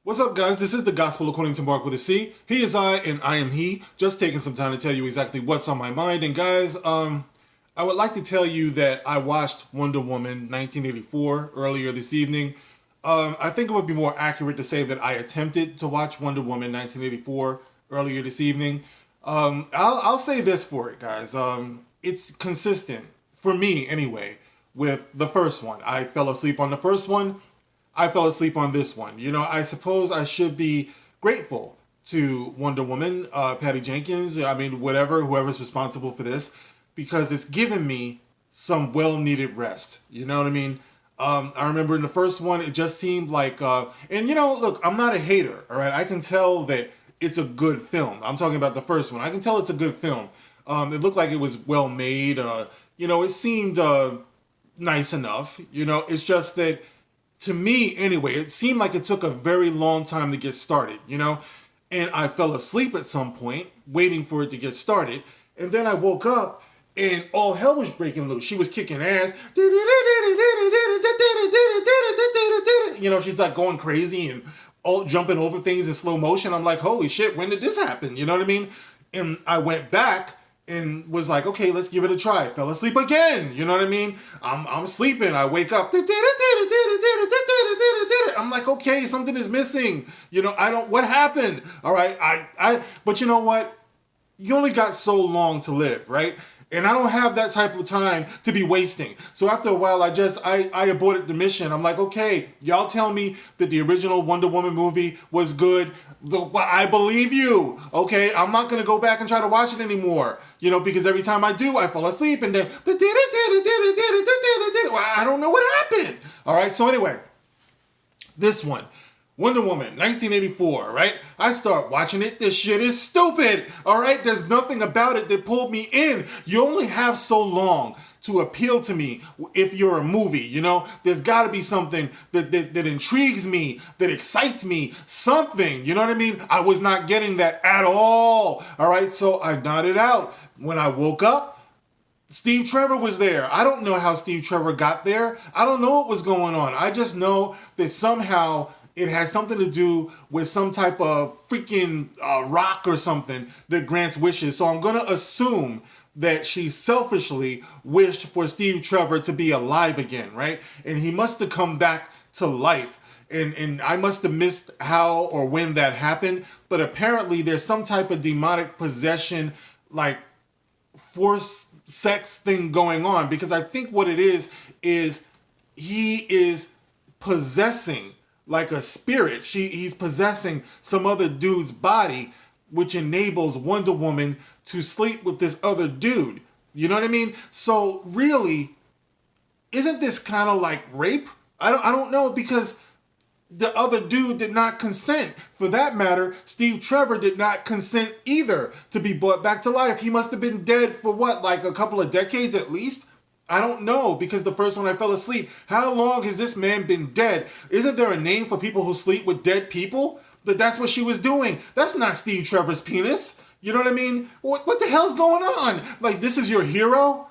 What's up, guys? This is the Gospel According to Mark with a C. He is I, and I am he. Just taking some time to tell you exactly what's on my mind. And guys, I would like to tell you that I watched Wonder Woman 1984 earlier this evening. I think it would be more accurate to say that I attempted to watch Wonder Woman 1984 earlier this evening. I'll say this for it, guys. It's consistent, for me anyway, with the first one. I fell asleep on the first one. I fell asleep on this one. You know, I suppose I should be grateful to Wonder Woman, Patty Jenkins, whoever's responsible for this, because it's given me some well-needed rest. You know what I mean? I remember in the first one, it just seemed like, look, I'm not a hater, all right? I can tell that it's a good film. I'm talking about the first one. I can tell it's a good film. It looked like it was well made. It seemed nice enough. It's just that, to me anyway, it seemed like it took a very long time to get started, and I fell asleep at some point waiting for it to get started, and then I woke up and all hell was breaking loose. She was kicking ass. She's like going crazy and all jumping over things in slow motion. I'm like, holy shit, when did this happen? You know what I mean? And I went back and was like, okay, let's give it a try. Fell asleep again. You know what I mean? I'm sleeping. I wake up. I'm like, okay, something is missing. What happened? All right. But you know what? You only got so long to live, right? And I don't have that type of time to be wasting. So after a while, I aborted the mission. I'm like, okay, y'all tell me that the original Wonder Woman movie was good. I believe you, okay? I'm not going to go back and try to watch it anymore, because every time I do, I fall asleep and then I don't know what happened. All right, so anyway, this one. Wonder Woman, 1984, right? I start watching it. This shit is stupid, all right? There's nothing about it that pulled me in. You only have so long to appeal to me if you're a movie, There's got to be something that intrigues me, that excites me, something, you know what I mean? I was not getting that at all right? So I nodded out. When I woke up, Steve Trevor was there. I don't know how Steve Trevor got there. I don't know what was going on. I just know that somehow it has something to do with some type of freaking rock or something that grants wishes. So I'm going to assume that she selfishly wished for Steve Trevor to be alive again, right? And he must have come back to life. And I must have missed how or when that happened. But apparently there's some type of demonic possession, like force sex thing going on. Because I think what it is he is possessing like a spirit. He's possessing some other dude's body, which enables Wonder Woman to sleep with this other dude. You know what I mean? So really, isn't this kind of like rape? I don't know, because the other dude did not consent. For that matter, Steve Trevor did not consent either to be brought back to life. He must have been dead for what, like a couple of decades at least? I don't know, because the first one I fell asleep. How long has this man been dead? Isn't there a name for people who sleep with dead people? That's what she was doing. That's not Steve Trevor's penis. You know what I mean? What the hell's going on? Like, this is your hero?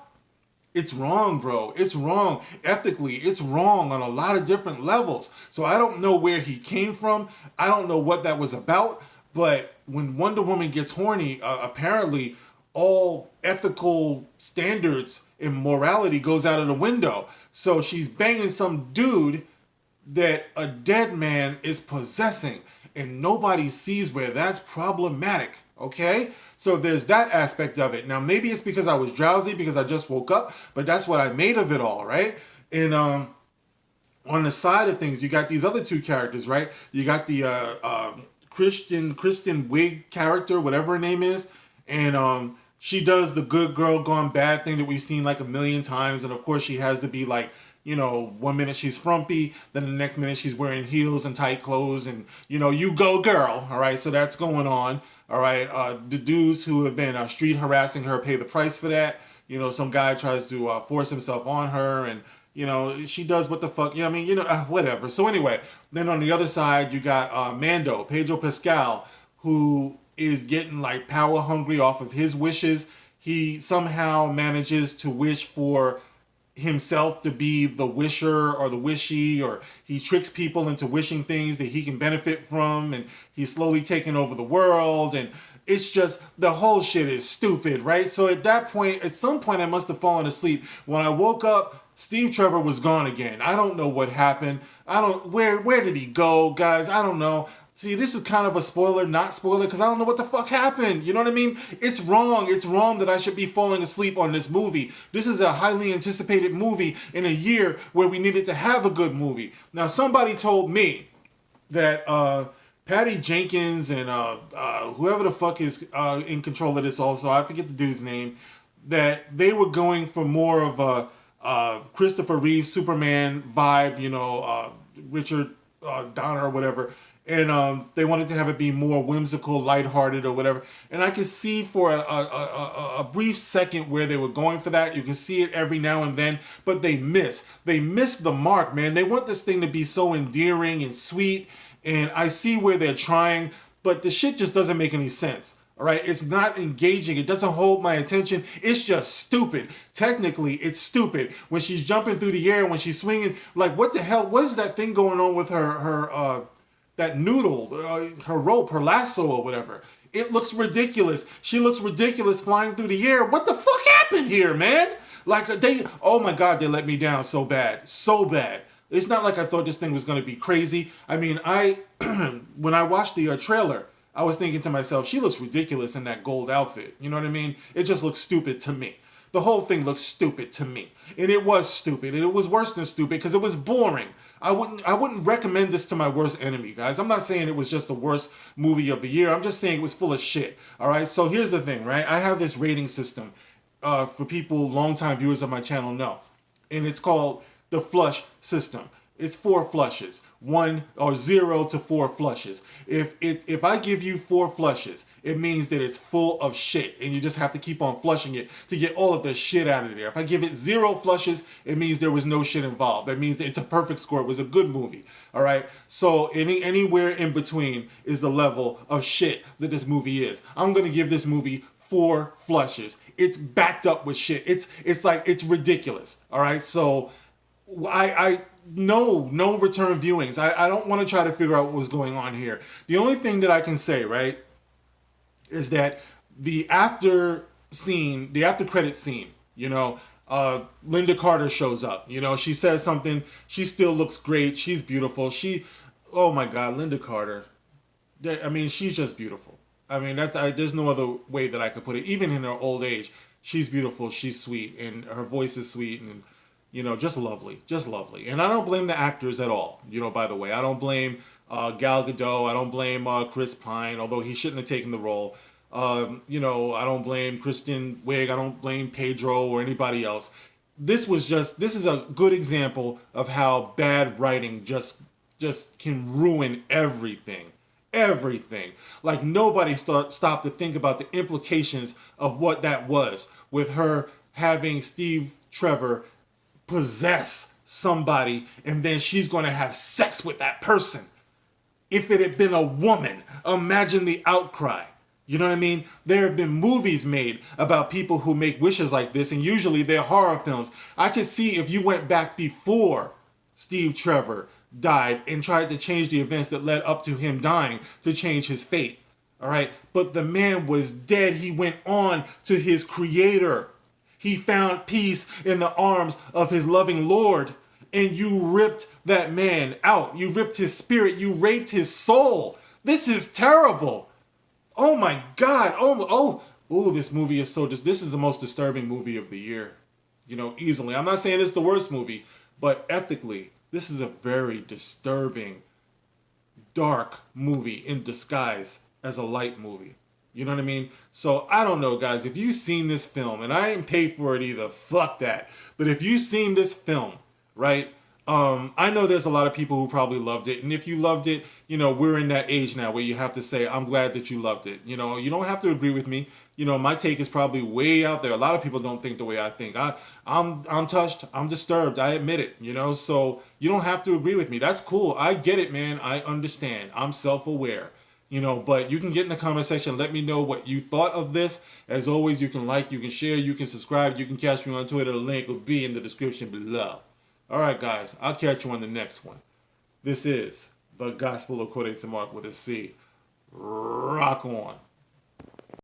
It's wrong, bro. It's wrong. Ethically, it's wrong on a lot of different levels. So I don't know where he came from. I don't know what that was about. But when Wonder Woman gets horny, apparently all ethical standards and morality goes out of the window. So she's banging some dude that a dead man is possessing, and nobody sees where that's problematic, okay? So there's that aspect of it. Now, maybe it's because I was drowsy, because I just woke up, but that's what I made of it all, right? And on the side of things, you got these other two characters, right? You got the Kristen Wiig character, whatever her name is, and she does the good girl gone bad thing that we've seen like a million times. And of course she has to be like, 1 minute she's frumpy, then the next minute she's wearing heels and tight clothes and, you go girl. All right. So that's going on. All right. The dudes who have been street harassing her pay the price for that. Some guy tries to force himself on her, and, she does what the fuck, whatever. So anyway, then on the other side, you got Mando, Pedro Pascal, who is getting like power hungry off of his wishes. He somehow manages to wish for himself to be the wisher or the wishy, or he tricks people into wishing things that he can benefit from, and he's slowly taking over the world, and it's just the whole shit is stupid, right? So at that point, at some point, I must have fallen asleep. When I woke up, Steve Trevor was gone again. I don't know what happened. I don't where did he go, guys? I don't know. See, this is kind of a spoiler, not spoiler, because I don't know what the fuck happened. You know what I mean? It's wrong. It's wrong that I should be falling asleep on this movie. This is a highly anticipated movie in a year where we needed to have a good movie. Now, somebody told me that Patty Jenkins and whoever the fuck is in control of this also, I forget the dude's name, that they were going for more of a Christopher Reeve Superman vibe, Richard Donner or whatever. And they wanted to have it be more whimsical, lighthearted, or whatever. And I could see for a brief second where they were going for that. You can see it every now and then, but they miss. They miss the mark, man. They want this thing to be so endearing and sweet, and I see where they're trying, but the shit just doesn't make any sense. All right, it's not engaging. It doesn't hold my attention. It's just stupid. Technically, it's stupid. When she's jumping through the air, when she's swinging, like what the hell? What is that thing going on with her that noodle, her rope, her lasso, or whatever? It looks ridiculous. She looks ridiculous flying through the air. What the fuck happened here, man? Like oh my God, they let me down so bad, so bad. It's not like I thought this thing was going to be crazy. I mean, when I watched the trailer, I was thinking to myself, she looks ridiculous in that gold outfit. You know what I mean? It just looks stupid to me. The whole thing looks stupid to me. And it was stupid. And it was worse than stupid because it was boring. I wouldn't recommend this to my worst enemy, guys. I'm not saying it was just the worst movie of the year. I'm just saying it was full of shit. All right? So here's the thing, right? I have this rating system for people, longtime viewers of my channel know. And it's called the flush system. It's 4 flushes, 1 or 0 to 4 flushes. If I give you 4 flushes, it means that it's full of shit, and you just have to keep on flushing it to get all of the shit out of there. If I give it 0 flushes, it means there was no shit involved. That means that it's a perfect score. It was a good movie. All right. So anywhere in between is the level of shit that this movie is. I'm gonna give this movie 4 flushes. It's backed up with shit. It's ridiculous. All right. So no return viewings. I don't want to try to figure out what was going on here. The only thing that I can say, right, is that the after credit scene, Linda Carter shows up. She says something. She still looks great. She's beautiful. Oh my God, Linda Carter. I mean, she's just beautiful. I mean, there's no other way that I could put it. Even in her old age, she's beautiful. She's sweet, and her voice is sweet, and just lovely, just lovely. And I don't blame the actors at all. By the way, I don't blame Gal Gadot. I don't blame Chris Pine, although he shouldn't have taken the role. I don't blame Kristen Wiig. I don't blame Pedro or anybody else. This is a good example of how bad writing just can ruin everything. Everything. Like nobody stopped to think about the implications of what that was with her having Steve Trevor possess somebody, and then she's going to have sex with that person. If it had been a woman, imagine the outcry. You know what I mean? There have been movies made about people who make wishes like this, and usually they're horror films. I could see if you went back before Steve Trevor died and tried to change the events that led up to him dying to change his fate. All right? But the man was dead. He went on to his creator. He found peace in the arms of his loving Lord, and you ripped that man out. You ripped his spirit. You raped his soul. This is terrible. Oh my God. This movie is this is the most disturbing movie of the year. Easily. I'm not saying it's the worst movie, but ethically, this is a very disturbing, dark movie in disguise as a light movie. You know what I mean? So I don't know, guys. If you've seen this film, and I ain't paid for it either, fuck that. But if you've seen this film, right? I know there's a lot of people who probably loved it. And if you loved it, we're in that age now where you have to say, I'm glad that you loved it. You don't have to agree with me. My take is probably way out there. A lot of people don't think the way I think. I'm touched. I'm disturbed. I admit it, So you don't have to agree with me. That's cool. I get it, man. I understand. I'm self-aware. But you can get in the comment section. Let me know what you thought of this. As always, you can like, you can share, you can subscribe, you can catch me on Twitter. The link will be in the description below. All right, guys, I'll catch you on the next one. This is the Gospel According to Mark with a C. Rock on.